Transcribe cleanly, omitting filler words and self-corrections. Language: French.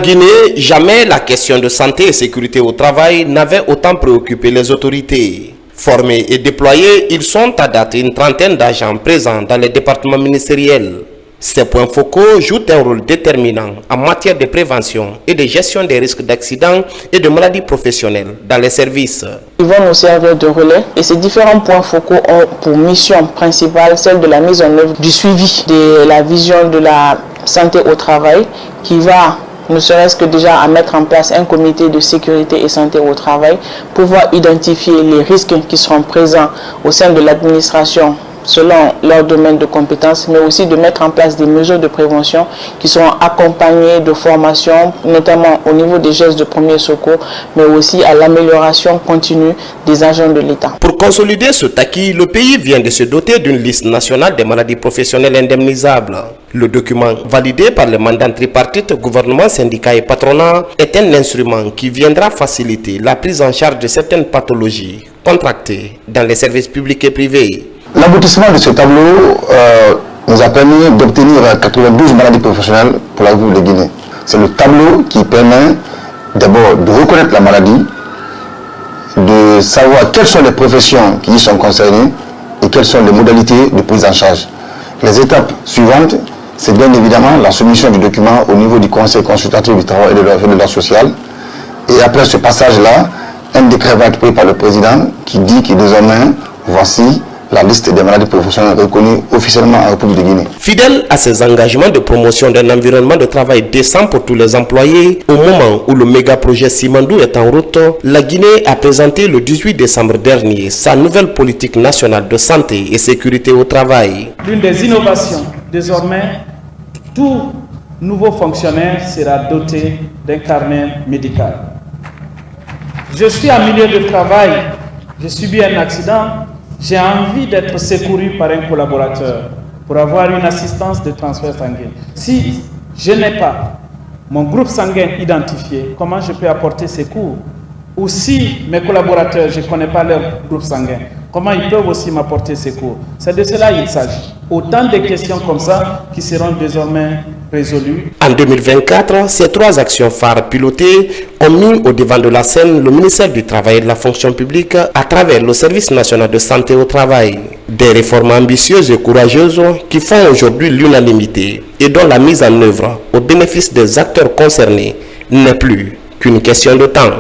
Guinée, jamais la question de santé et sécurité au travail n'avait autant préoccupé les autorités. Formés et déployés, ils sont à date une trentaine d'agents présents dans les départements ministériels. Ces points focaux jouent un rôle déterminant en matière de prévention et de gestion des risques d'accidents et de maladies professionnelles dans les services. Ils vont nous servir de relais et ces différents points focaux ont pour mission principale celle de la mise en œuvre du suivi de la vision de la santé au travail qui va ne serait-ce que déjà à mettre en place un comité de sécurité et santé au travail, pouvoir identifier les risques qui seront présents au sein de l'administration selon leur domaine de compétences, mais aussi de mettre en place des mesures de prévention qui seront accompagnées de formation, notamment au niveau des gestes de premier secours, mais aussi à l'amélioration continue des agents de l'État. Pour consolider ce acquis, le pays vient de se doter d'une liste nationale des maladies professionnelles indemnisables. Le document, validé par les mandats tripartites, gouvernement, syndicats et patronat, est un instrument qui viendra faciliter la prise en charge de certaines pathologies contractées dans les services publics et privés. L'aboutissement de ce tableau nous a permis d'obtenir 92 maladies professionnelles pour la République de Guinée. C'est le tableau qui permet d'abord de reconnaître la maladie, de savoir quelles sont les professions qui y sont concernées et quelles sont les modalités de prise en charge. Les étapes suivantes, c'est bien évidemment la soumission du document au niveau du Conseil consultatif du travail et de l'ordre social. Et après ce passage-là, un décret va être pris par le président qui dit que désormais, voici la liste des maladies professionnelles reconnues officiellement en République de Guinée. Fidèle à ses engagements de promotion d'un environnement de travail décent pour tous les employés, au moment où le méga-projet Simandou est en route, la Guinée a présenté le 18 décembre dernier sa nouvelle politique nationale de santé et sécurité au travail. L'une des innovations, désormais, tout nouveau fonctionnaire sera doté d'un carnet médical. Je suis en milieu de travail, j'ai subi un accident. J'ai envie d'être secouru par un collaborateur pour avoir une assistance de transfert sanguin. Si je n'ai pas mon groupe sanguin identifié, comment je peux apporter secours? Ou si mes collaborateurs, je ne connais pas leur groupe sanguin, comment ils peuvent aussi m'apporter secours? C'est de cela qu'il s'agit. Autant de questions comme ça qui seront désormais résolues. En 2024, ces trois actions phares pilotées ont mis au devant de la scène le ministère du Travail et de la Fonction publique à travers le Service national de santé au travail. Des réformes ambitieuses et courageuses qui font aujourd'hui l'unanimité et dont la mise en œuvre au bénéfice des acteurs concernés n'est plus qu'une question de temps.